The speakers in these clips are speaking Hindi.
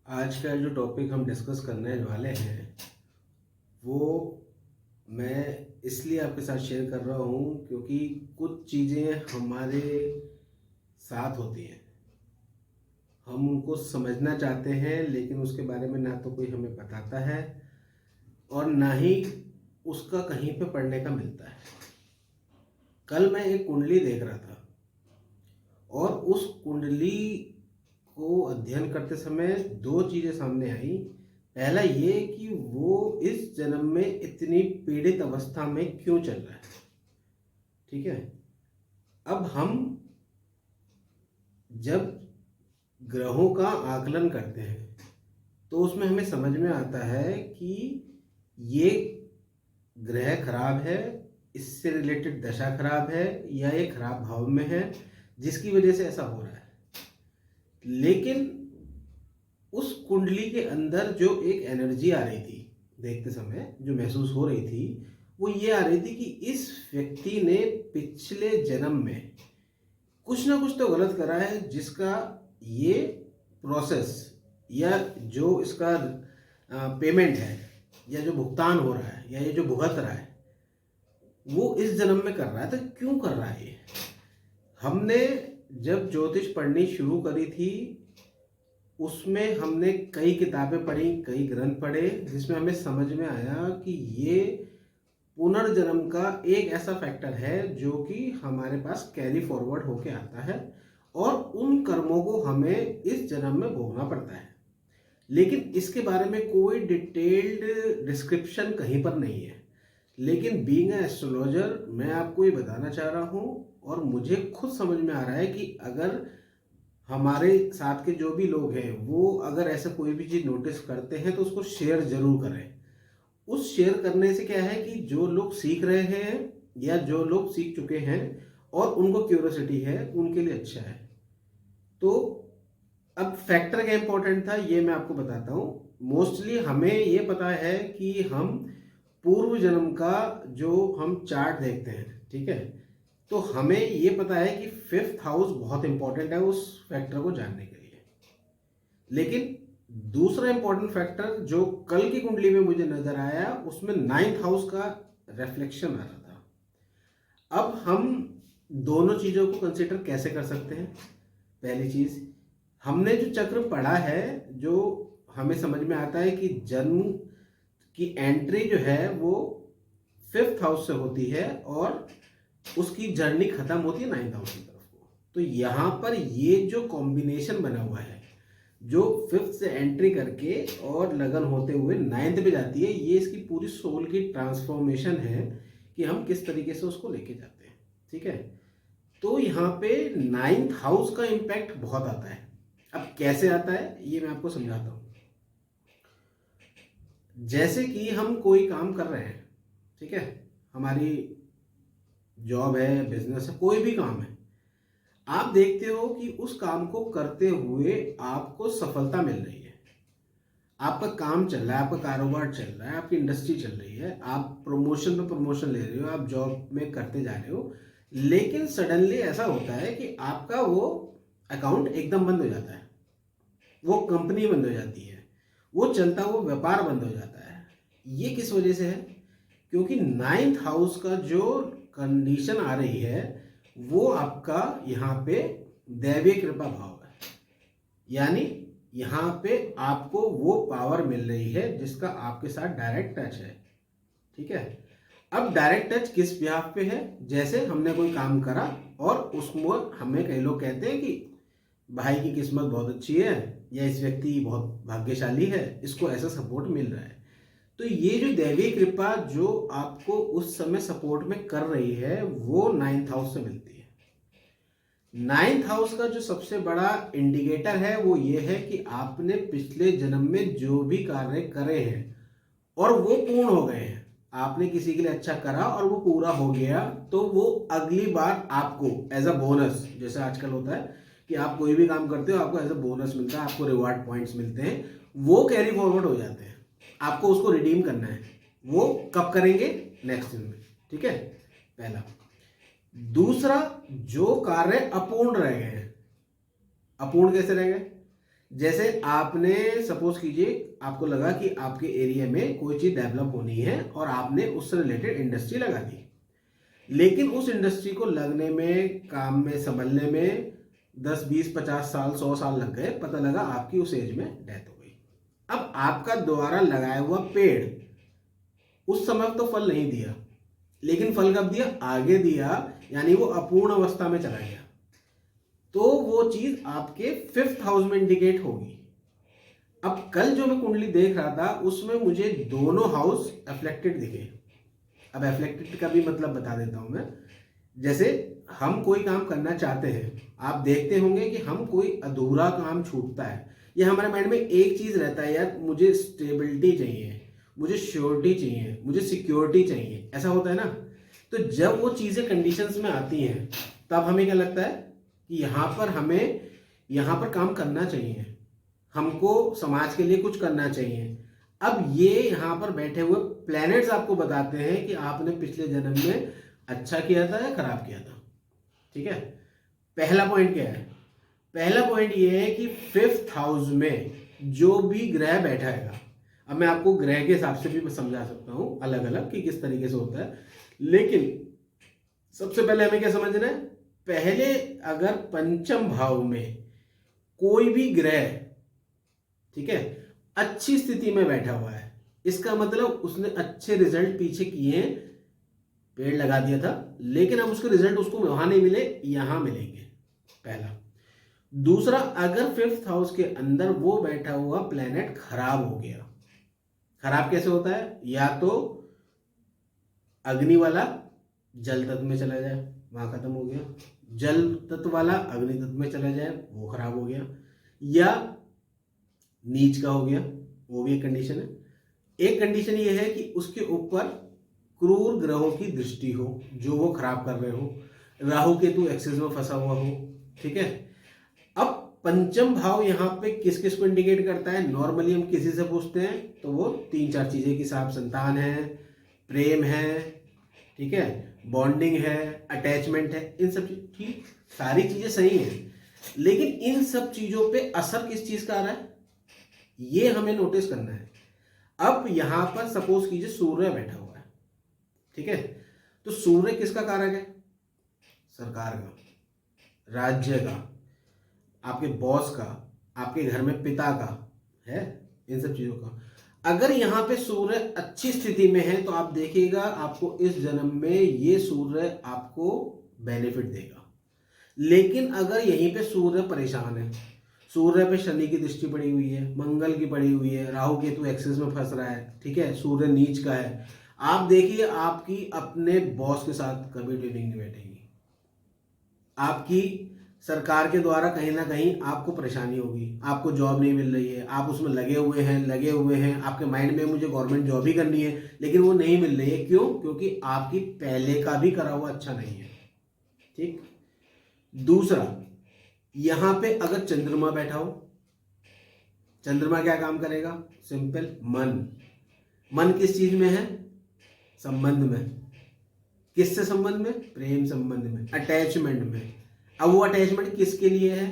आज का जो टॉपिक हम डिस्कस करने वाले हैं वो मैं इसलिए आपके साथ शेयर कर रहा हूँ क्योंकि कुछ चीज़ें हमारे साथ होती हैं। हम उनको समझना चाहते हैं लेकिन उसके बारे में ना तो कोई हमें बताता है और ना ही उसका कहीं पे पढ़ने का मिलता है। कल मैं एक कुंडली देख रहा था और उस कुंडली को अध्ययन करते समय दो चीज़ें सामने आई। पहला ये कि वो इस जन्म में इतनी पीड़ित अवस्था में क्यों चल रहा है। ठीक है, अब हम जब ग्रहों का आकलन करते हैं तो उसमें हमें समझ में आता है कि ये ग्रह खराब है, इससे रिलेटेड दशा खराब है या ये खराब भाव में है जिसकी वजह से ऐसा हो रहा है। लेकिन उस कुंडली के अंदर जो एक एनर्जी आ रही थी देखते समय, जो महसूस हो रही थी, वो ये आ रही थी कि इस व्यक्ति ने पिछले जन्म में कुछ ना कुछ तो गलत करा है जिसका ये प्रोसेस या जो इसका पेमेंट है या जो भुगतान हो रहा है या ये जो भुगत रहा है वो इस जन्म में कर रहा है। तो क्यों कर रहा है ये? हमने जब ज्योतिष पढ़नी शुरू करी थी उसमें हमने कई किताबें पढ़ी, कई ग्रंथ पढ़े, जिसमें हमें समझ में आया कि ये पुनर्जन्म का एक ऐसा फैक्टर है जो कि हमारे पास कैरी फॉरवर्ड होके आता है और उन कर्मों को हमें इस जन्म में भोगना पड़ता है। लेकिन इसके बारे में कोई डिटेल्ड डिस्क्रिप्शन कहीं पर नहीं है। लेकिन बीइंग ए एस्ट्रोलॉजर मैं आपको ये बताना चाह रहा हूँ और मुझे खुद समझ में आ रहा है कि अगर हमारे साथ के जो भी लोग हैं वो अगर ऐसा कोई भी चीज़ नोटिस करते हैं तो उसको शेयर जरूर करें। उस शेयर करने से क्या है कि जो लोग सीख रहे हैं या जो लोग सीख चुके हैं और उनको क्यूरियोसिटी है उनके लिए अच्छा है। तो अब फैक्टर क्या इंपॉर्टेंट था ये मैं आपको बताता हूँ। मोस्टली हमें ये पता है कि हम पूर्व जन्म का जो हम चार्ट देखते हैं, ठीक है, तो हमें ये पता है कि 5th हाउस बहुत इंपॉर्टेंट है उस फैक्टर को जानने के लिए। लेकिन दूसरा इंपॉर्टेंट फैक्टर जो कल की कुंडली में मुझे नजर आया उसमें 9th हाउस का रिफ्लेक्शन आ रहा था। अब हम दोनों चीजों को कंसिडर कैसे कर सकते हैं? पहली चीज, हमने जो चक्र पढ़ा है जो हमें समझ में आता है कि जन्म की एंट्री जो है वो 5th हाउस से होती है और उसकी जर्नी खत्म होती है 9th हाउस की तरफ को। तो यहाँ पर ये जो कॉम्बिनेशन बना हुआ है जो 5th से एंट्री करके और लगन होते हुए 9th पे जाती है, ये इसकी पूरी सोल की ट्रांसफॉर्मेशन है कि हम किस तरीके से उसको लेके जाते हैं। ठीक है, तो यहाँ पे 9th हाउस का इम्पैक्ट बहुत आता है। अब कैसे आता है ये मैं आपको समझाता हूँ। जैसे कि हम कोई काम कर रहे हैं, ठीक है, हमारी जॉब है, बिजनेस है, कोई भी काम है, आप देखते हो कि उस काम को करते हुए आपको सफलता मिल रही है, आपका काम चल रहा है, आपका कारोबार चल रहा है, आपकी इंडस्ट्री चल रही है, आप प्रमोशन पे प्रमोशन ले रहे हो, आप जॉब में करते जा रहे हो। लेकिन सडनली ऐसा होता है कि आपका वो अकाउंट एकदम बंद हो जाता है, वो कंपनी बंद हो जाती है, वो चलता हुआ व्यापार बंद हो जाता है। ये किस वजह से है? क्योंकि 9th हाउस का जो कंडीशन आ रही है वो आपका यहाँ पे दैवीय कृपा भाव है, यानी यहाँ पे आपको वो पावर मिल रही है जिसका आपके साथ डायरेक्ट टच है। ठीक है, अब डायरेक्ट टच किस बिहाफ पे है? जैसे हमने कोई काम करा और उसमें हमें कई लोग कहते हैं कि भाई की किस्मत बहुत अच्छी है या इस व्यक्ति बहुत भाग्यशाली है, इसको ऐसा सपोर्ट मिल रहा है। तो ये जो दैवीय कृपा जो आपको उस समय सपोर्ट में कर रही है वो 9th हाउस से मिलती है। 9th हाउस का जो सबसे बड़ा इंडिकेटर है वो ये है कि आपने पिछले जन्म में जो भी कार्य करे हैं और वो पूर्ण हो गए हैं, आपने किसी के लिए अच्छा करा और वो पूरा हो गया, तो वो अगली बार आपको एज अ बोनस, जैसे आजकल होता है कि आप कोई भी काम करते हो आपको एज अ बोनस मिलता है, आपको रिवार्ड पॉइंट्स मिलते हैं, वो कैरी फॉरवर्ड हो जाते हैं। आपको उसको रिडीम करना है, वो कब करेंगे? नेक्स्ट दिन में। ठीक है, पहला। दूसरा, जो कार्य अपूर्ण रह गए हैं, अपूर्ण कैसे रह गए? जैसे आपने सपोज कीजिए आपको लगा कि आपके एरिया में कोई चीज़ डेवलप होनी है और आपने उससे रिलेटेड इंडस्ट्री लगा दी, लेकिन उस इंडस्ट्री को लगने में, काम में संभलने में 10, 20, 50 साल, 100 साल लग गए। पता लगा आपकी उस एज में डेथ हो गई। अब आपका दोबारा लगाया हुआ पेड़ उस समय तो फल नहीं दिया, लेकिन फल कब दिया? आगे दिया, यानी वो अपूर्ण अवस्था में चला गया। तो वो चीज आपके 5th हाउस में इंडिकेट होगी। अब कल जो मैं कुंडली देख रहा था उसमें मुझे दोनों हाउस अफ्लेक्टेड दिखे। अब अफ्लेक्टेड का भी मतलब बता देता हूं मैं। जैसे हम कोई काम करना चाहते हैं, आप देखते होंगे कि हम कोई अधूरा काम छूटता है, या हमारे माइंड में एक चीज रहता है, यार मुझे स्टेबिलिटी चाहिए, मुझे श्योरिटी चाहिए, मुझे सिक्योरिटी चाहिए, ऐसा होता है ना। तो जब वो चीजें कंडीशंस में आती हैं तब हमें क्या लगता है कि हमें यहाँ पर काम करना चाहिए, हमको समाज के लिए कुछ करना चाहिए। अब ये यहाँ पर बैठे हुए प्लैनेट्स आपको बताते हैं कि आपने पिछले जन्म में अच्छा किया था या खराब किया था। ठीक है, पहला पॉइंट क्या है? पहला पॉइंट ये है कि 5th हाउस में जो भी ग्रह बैठा है, अब मैं आपको ग्रह के हिसाब से भी समझा सकता हूं अलग अलग कि किस तरीके से होता है, लेकिन सबसे पहले हमें क्या समझना है? पहले अगर पंचम भाव में कोई भी ग्रह, ठीक है, अच्छी स्थिति में बैठा हुआ है, इसका मतलब उसने अच्छे रिजल्ट पीछे किए हैं, पेड़ लगा दिया था, लेकिन अब उसके रिजल्ट उसको वहां नहीं मिले, यहां मिलेंगे। पहला। दूसरा, अगर 5th हाउस के अंदर वो बैठा हुआ प्लेनेट खराब हो गया। खराब कैसे होता है? या तो अग्नि वाला जल तत्व में चला जाए, वहां खत्म हो गया, जल तत्व वाला अग्नि तत्व में चला जाए, वो खराब हो गया, या नीच का हो गया, वो भी एक कंडीशन है। एक कंडीशन ये है कि उसके ऊपर क्रूर ग्रहों की दृष्टि हो जो वो खराब कर रहे हो, राहु केतु एक्सिस में फंसा हुआ हो। ठीक है, अब पंचम भाव यहाँ पे किस किस को इंडिकेट करता है? नॉर्मली हम किसी से पूछते हैं तो वो 3-4 चीजें कि साहब संतान है, प्रेम है, ठीक है, बॉन्डिंग है, अटैचमेंट है, इन सब ठीक सारी चीजें सही हैं, लेकिन इन सब चीजों पे असर किस चीज का आ रहा है ये हमें नोटिस करना है। अब यहां पर सपोज कीजिए सूर्य बैठा हुआ है, ठीक है, तो सूर्य किसका कारक है? सरकार का, राज्य का, आपके बॉस का, आपके घर में पिता का है, इन सब चीजों का। अगर यहाँ पे सूर्य अच्छी स्थिति में है तो आप देखिएगा आपको इस जन्म में ये सूर्य आपको बेनिफिट देगा। लेकिन अगर यहीं पे सूर्य परेशान है, सूर्य पे शनि की दृष्टि पड़ी हुई है, मंगल की पड़ी हुई है, राहु केतु एक्सिस में फंस रहा है, ठीक है, सूर्य नीच का है, आप देखिए आपकी अपने बॉस के साथ कभी डीलिंग नहीं बैठेगी, आपकी सरकार के द्वारा कहीं ना कहीं आपको परेशानी होगी, आपको जॉब नहीं मिल रही है, आप उसमें लगे हुए हैं, आपके माइंड में मुझे गवर्नमेंट जॉब ही करनी है, लेकिन वो नहीं मिल रही है। क्यों? क्योंकि आपकी पहले का भी करा हुआ अच्छा नहीं है। ठीक। दूसरा, यहां पे अगर चंद्रमा बैठा हो, चंद्रमा क्या काम करेगा? सिंपल, मन किस चीज में है? संबंध में। किससे संबंध में? प्रेम संबंध में, अटैचमेंट में। अब वो अटैचमेंट किसके लिए है?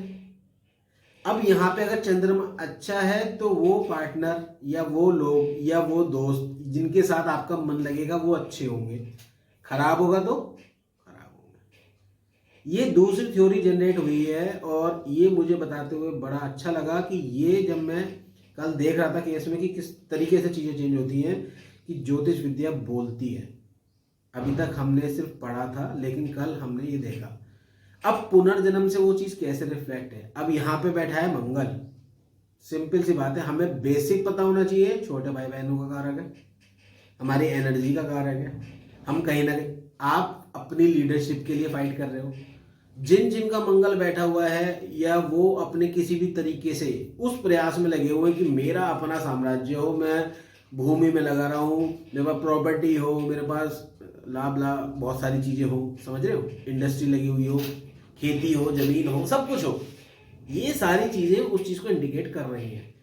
अब यहां पे अगर चंद्रमा अच्छा है तो वो पार्टनर या वो लोग या वो दोस्त जिनके साथ आपका मन लगेगा वो अच्छे होंगे, खराब होगा तो खराब होंगे। ये दूसरी थ्योरी जनरेट हुई है और ये मुझे बताते हुए बड़ा अच्छा लगा कि ये जब मैं कल देख रहा था कि इसमें कि किस तरीके से चीजें चेंज होती हैं कि ज्योतिष विद्या बोलती है। अभी तक हमने सिर्फ पढ़ा था, लेकिन कल हमने ये देखा। अब पुनर्जन्म से वो चीज कैसे रिफ्लेक्ट है? अब यहाँ पे बैठा है मंगल, सिंपल सी बात है, हमें बेसिक पता होना चाहिए, छोटे भाई बहनों का कारक है, हमारी एनर्जी का कारक है, हम कहीं ना कहीं, आप अपनी लीडरशिप के लिए फाइट कर रहे हो, जिनका मंगल बैठा हुआ है या वो अपने किसी भी तरीके से उस प्रयास में लगे हुए हैं कि मेरा अपना साम्राज्य हो, मैं भूमि में लगा रहा हूँ, मेरे पास प्रॉपर्टी हो, मेरे पास लाभ बहुत सारी चीजें हो, समझ रहे हो, इंडस्ट्री लगी हुई हो, खेती हो, जमीन हो, सब कुछ हो, ये सारी चीजें उस चीज को इंडिकेट कर रही हैं।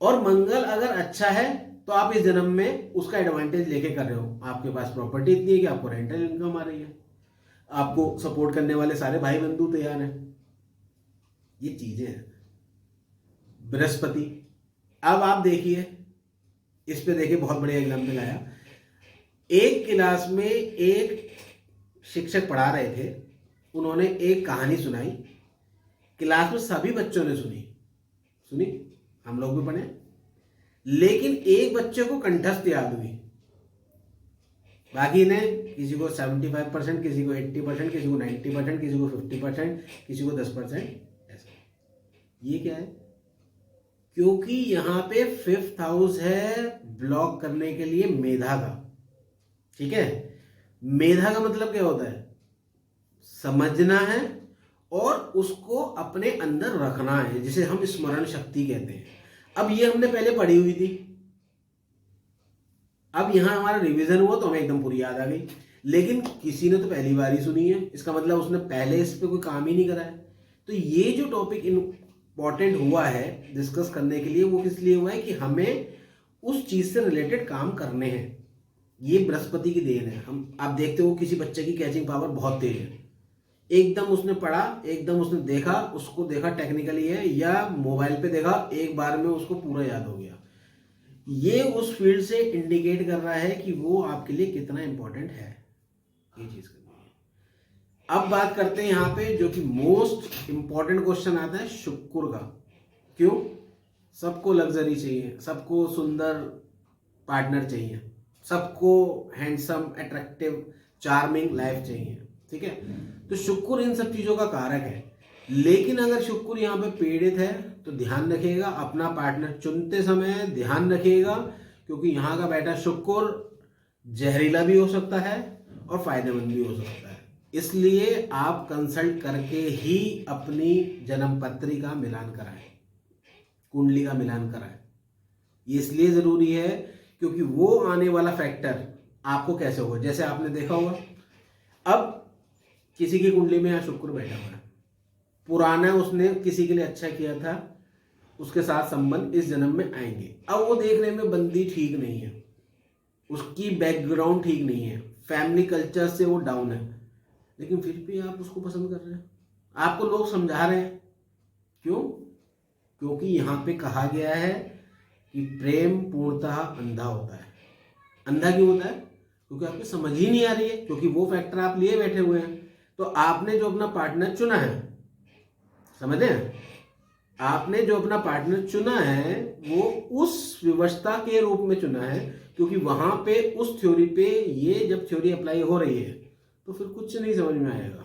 और मंगल अगर अच्छा है तो आप इस जन्म में उसका एडवांटेज लेके कर रहे हो, आपके पास प्रॉपर्टी इतनी है कि आपको रेंटल इनकम आ रही है, आपको सपोर्ट करने वाले सारे भाई बंधु तैयार हैं। ये चीजें हैं। बृहस्पति। अब आप देखिए, इस पे देखिए, बहुत बढ़िया एग्जाम्पल आया। एक क्लास में एक शिक्षक पढ़ा रहे थे, उन्होंने एक कहानी सुनाई, क्लास में सभी बच्चों ने सुनी, हम लोग भी पढ़े, लेकिन एक बच्चे को कंठस्थ याद हुई, बाकी ने किसी को 75%, किसी को 80%, किसी को 90%, किसी को 50%, किसी को 10%, ऐसा। ये क्या है? क्योंकि यहाँ पे 5th हाउस है ब्लॉक करने के लिए मेधा का। ठीक है, मेधा का मतलब क्या होता है? समझना है और उसको अपने अंदर रखना है, जिसे हम स्मरण शक्ति कहते हैं। अब ये हमने पहले पढ़ी हुई थी, अब यहां हमारा रिवीजन हुआ तो हमें एकदम पूरी याद आ गई, लेकिन किसी ने तो पहली बार ही सुनी है, इसका मतलब उसने पहले इस पे कोई काम ही नहीं करा है। तो ये जो टॉपिक इंपॉर्टेंट हुआ है डिस्कस करने के लिए, वो किस लिए हुआ है कि हमें उस चीज से रिलेटेड काम करने हैं। ये बृहस्पति की देन है। हम आप देखते हो किसी बच्चे की कैचिंग पावर बहुत तेज है, एकदम उसने पढ़ा, एकदम उसने देखा, उसको देखा टेक्निकली है या मोबाइल पे देखा, एक बार में उसको पूरा याद हो गया। ये उस फील्ड से इंडिकेट कर रहा है कि वो आपके लिए कितना इंपॉर्टेंट है, ये चीज करनी है। अब बात करते हैं यहाँ पे जो कि मोस्ट इंपॉर्टेंट क्वेश्चन आता है शुक्र का। क्यों? सबको लग्जरी चाहिए, सबको सुंदर पार्टनर चाहिए, सबको हैंडसम, अट्रैक्टिव, चार्मिंग लाइफ चाहिए। ठीक है, तो शुक्र इन सब चीजों का कारक है। लेकिन अगर शुक्र यहाँ पे पीड़ित है तो ध्यान रखिएगा, अपना पार्टनर चुनते समय ध्यान रखिएगा, क्योंकि यहाँ का बेटा शुक्र जहरीला भी हो सकता है और फायदेमंद भी हो सकता है। इसलिए आप कंसल्ट करके ही अपनी जन्म पत्री का मिलान कराएं, कुंडली का मिलान कराएं। ये इसलिए जरूरी है क्योंकि वो आने वाला फैक्टर आपको कैसे होगा। जैसे आपने देखा होगा, अब किसी की कुंडली में यहाँ शुक्र बैठा हुआ है, पुराना उसने किसी के लिए अच्छा किया था, उसके साथ संबंध इस जन्म में आएंगे। अब वो देखने में बंदी ठीक नहीं है, उसकी बैकग्राउंड ठीक नहीं है, फैमिली कल्चर से वो डाउन है, लेकिन फिर भी आप उसको पसंद कर रहे हैं, आपको लोग समझा रहे हैं। क्यों? क्योंकि यहाँ पे कहा गया है कि प्रेम पूर्णतः अंधा होता है। अंधा क्यों होता है? क्योंकि आपको समझ ही नहीं आ रही है, क्योंकि वो फैक्टर आप लिए बैठे हुए हैं। तो आपने जो अपना पार्टनर चुना है, समझ रहे हैं, आपने जो अपना पार्टनर चुना है वो उस विवशता के रूप में चुना है, क्योंकि वहां पे उस थ्योरी पे, ये जब थ्योरी अप्लाई हो रही है तो फिर कुछ नहीं समझ में आएगा।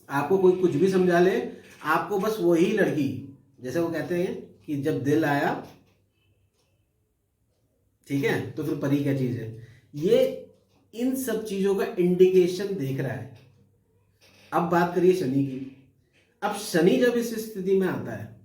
आपको कोई कुछ भी समझा ले, आपको बस वही लड़की, जैसे वो कहते हैं कि जब दिल आया, ठीक है, तो फिर परी क्या चीज है, ये इन सब चीजों का इंडिकेशन देख रहा है। अब बात करिए शनि की। अब शनि जब इस स्थिति में आता है,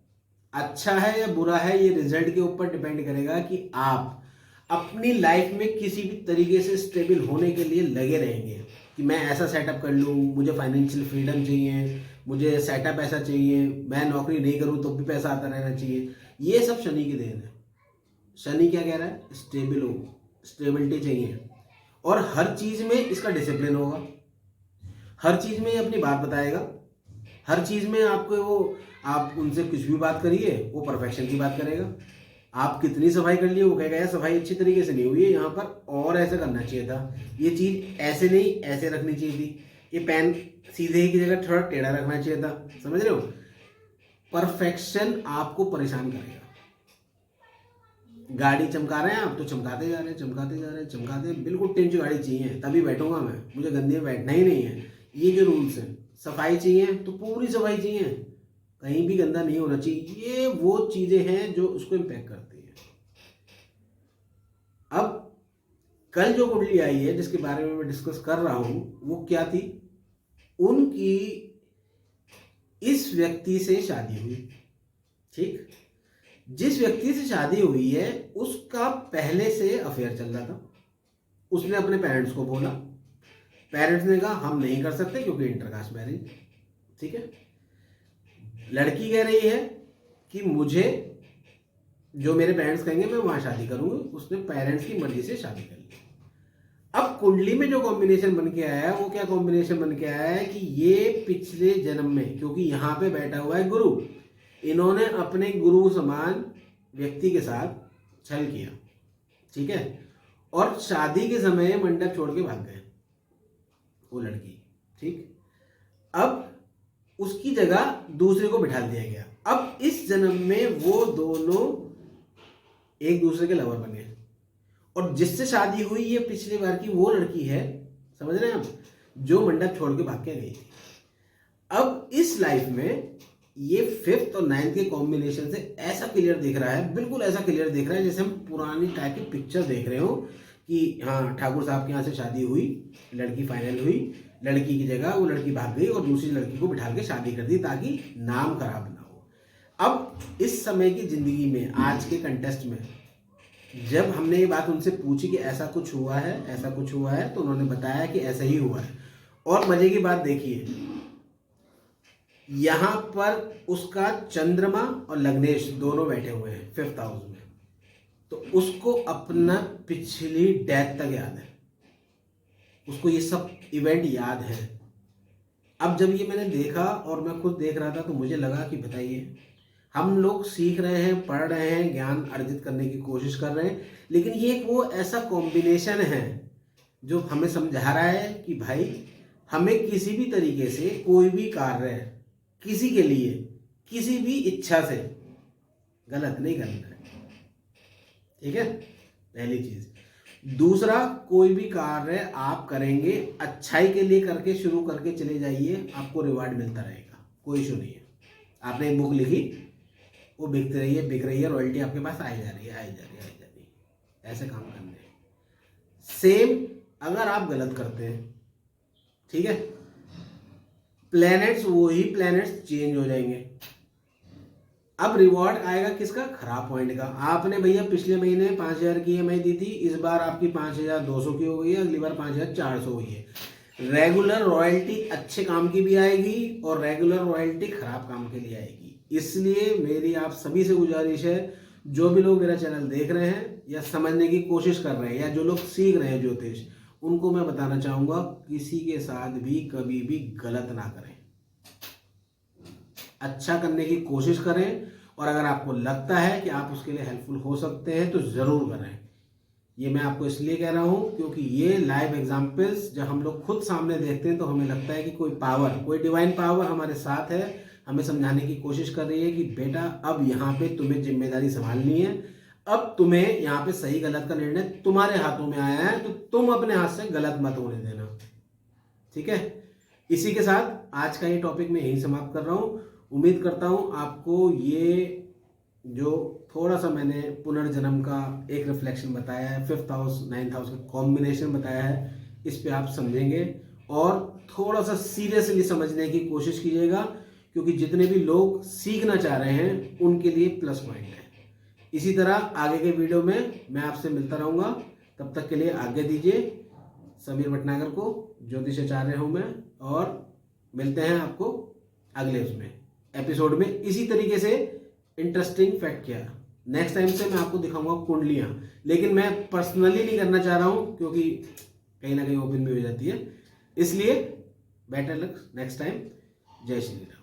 अच्छा है या बुरा है, ये रिजल्ट के ऊपर डिपेंड करेगा कि आप अपनी लाइफ में किसी भी तरीके से स्टेबल होने के लिए लगे रहेंगे कि मैं ऐसा सेटअप कर लूँ, मुझे फाइनेंशियल फ्रीडम चाहिए, मुझे सेटअप ऐसा चाहिए, मैं नौकरी नहीं करूँ तो भी पैसा आता रहना चाहिए। ये सब शनि की देन है। शनि क्या कह रहा है? स्टेबल हो, स्टेबिलिटी चाहिए, और हर चीज में इसका डिसिप्लिन होगा, हर चीज में अपनी बात बताएगा, हर चीज में आपको वो, आप उनसे कुछ भी बात करिए वो परफेक्शन की बात करेगा। आप कितनी सफाई कर लिए, वो कहेगा यार सफाई अच्छी तरीके से नहीं हुई है, यहाँ पर और ऐसा करना चाहिए था, ये चीज ऐसे नहीं ऐसे रखनी चाहिए थी, ये पेन सीधे की जगह थोड़ा टेढ़ा रखना चाहिए था। समझ रहे हो? परफेक्शन आपको परेशान करेगा। गाड़ी चमका रहे हैं आप तो चमकाते जा रहे हैं, चमकाते जा रहे हैं, चमकाते, बिल्कुल टिंच गाड़ी चाहिए तभी बैठूंगा मैं, मुझे गंदे में बैठना ही नहीं है। ये जो रूल्स हैं, सफाई चाहिए तो पूरी सफाई चाहिए, कहीं भी गंदा नहीं होना चाहिए। ये वो चीजें हैं जो उसको इम्पैक्ट करती है। अब कल जो कुंडली आई है जिसके बारे में मैं डिस्कस कर रहा हूं, वो क्या थी? उनकी इस व्यक्ति से शादी हुई। ठीक, जिस व्यक्ति से शादी हुई है उसका पहले से अफेयर चल रहा था। उसने अपने पेरेंट्स को बोला, पेरेंट्स ने कहा हम नहीं कर सकते क्योंकि इंटरकास्ट मैरिज। ठीक है, लड़की कह रही है कि मुझे जो मेरे पेरेंट्स कहेंगे मैं वहां शादी करूंगी। उसने पेरेंट्स की मर्जी से शादी कर ली। अब कुंडली में जो कॉम्बिनेशन बन के आया है वो क्या कॉम्बिनेशन बन के आया है कि ये पिछले जन्म में, क्योंकि यहां पे बैठा हुआ है गुरु, इन्होंने अपने गुरु समान व्यक्ति के साथ छल किया, ठीक है, और शादी के समय मंडप छोड़ के भाग गए वो लड़की, ठीक। अब उसकी जगह दूसरे को बिठा दिया गया। अब इस जन्म में वो दोनों एक दूसरे के लवर बने, और जिससे शादी हुई ये पिछली बार की वो लड़की है, समझ रहे हैं आप, जो मंडप छोड़ के भाग के गई थी। अब इस लाइफ में ये 5th और 9th के कॉम्बिनेशन से ऐसा क्लियर दिख रहा है, बिल्कुल ऐसा क्लियर दिख रहा है जैसे हम पुरानी टाइप की पिक्चर देख रहे हो कि हाँ ठाकुर साहब के यहाँ से शादी हुई, लड़की फाइनल हुई, लड़की की जगह वो लड़की भाग गई और दूसरी लड़की को बिठा के शादी कर दी ताकि नाम खराब ना हो। अब इस समय की जिंदगी में, आज के कंटेस्ट में, जब हमने ये बात उनसे पूछी कि ऐसा कुछ हुआ है, ऐसा कुछ हुआ है, तो उन्होंने बताया कि ऐसा ही हुआ है। और मजे की बात देखिए, यहां पर उसका चंद्रमा और लग्नेश दोनों बैठे हुए हैं 5th हाउस में, तो उसको अपना पिछली डेथ तक याद है, उसको ये सब इवेंट याद है। अब जब ये मैंने देखा और मैं खुद देख रहा था तो मुझे लगा कि बताइए, हम लोग सीख रहे हैं, पढ़ रहे हैं, ज्ञान अर्जित करने की कोशिश कर रहे हैं, लेकिन ये एक वो ऐसा कॉम्बिनेशन है जो हमें समझा रहा है कि भाई हमें किसी भी तरीके से कोई भी कार्य किसी के लिए किसी भी इच्छा से गलत नहीं करना है, ठीक है, पहली चीज। दूसरा, कोई भी कार्य आप करेंगे अच्छाई के लिए करके शुरू करके चले जाइए, आपको रिवार्ड मिलता रहेगा, कोई इशू नहीं है। आपने एक बुक लिखी, वो बिक रही है, रॉयल्टी आपके पास आई जा रही है, ऐसे काम करने हैं। सेम अगर आप गलत करते हैं, ठीक है, प्लैनेट्स, वही प्लैनेट्स चेंज हो जाएंगे। अब रिवॉर्ड आएगा किसका? खराब पॉइंट का। आपने भैया पिछले महीने 5,000 की EMI दी थी, इस बार आपकी 5,200 की हो गई है, अगली बार 5,400 हुई है। रेगुलर रॉयल्टी अच्छे काम की भी आएगी और रेगुलर रॉयल्टी खराब काम के लिए आएगी। इसलिए मेरी आप सभी से गुजारिश है, जो भी लोग मेरा चैनल देख रहे हैं या समझने की कोशिश कर रहे हैं या जो लोग सीख रहे हैं ज्योतिष, उनको मैं बताना चाहूंगा, किसी के साथ भी कभी भी गलत ना करें, अच्छा करने की कोशिश करें, और अगर आपको लगता है कि आप उसके लिए हेल्पफुल हो सकते हैं तो जरूर करें। ये मैं आपको इसलिए कह रहा हूं क्योंकि ये लाइव एग्जांपल्स जब हम लोग खुद सामने देखते हैं तो हमें लगता है कि कोई पावर, कोई डिवाइन पावर हमारे साथ है, हमें समझाने की कोशिश कर रही है कि बेटा अब यहाँ पे तुम्हें जिम्मेदारी संभालनी है, अब तुम्हें यहाँ पे सही गलत का निर्णय तुम्हारे हाथों में आया है, तो तुम अपने हाथ से गलत मत होने देना, ठीक है। इसी के साथ आज का ये टॉपिक मैं यहीं समाप्त कर रहा हूँ। उम्मीद करता हूँ आपको ये जो थोड़ा सा मैंने पुनर्जन्म का एक रिफ्लेक्शन बताया है, 5th हाउस 9th हाउस का कॉम्बिनेशन बताया है, इस पे आप समझेंगे और थोड़ा सा सीरियसली समझने की कोशिश कीजिएगा, क्योंकि जितने भी लोग सीखना चाह रहे हैं उनके लिए प्लस पॉइंट है। इसी तरह आगे के वीडियो में मैं आपसे मिलता रहूँगा, तब तक के लिए आज्ञा दीजिए। समीर भटनागर को ज्योतिषाचार्य हूँ मैं, और मिलते हैं आपको अगले उसमें एपिसोड में इसी तरीके से इंटरेस्टिंग फैक्ट क्या। नेक्स्ट टाइम से मैं आपको दिखाऊंगा कुंडलियाँ, लेकिन मैं पर्सनली नहीं करना चाह रहा हूँ क्योंकि कहीं ना कहीं ओपन भी हो जाती है, इसलिए बेटर लक नेक्स्ट टाइम। जय श्री राम।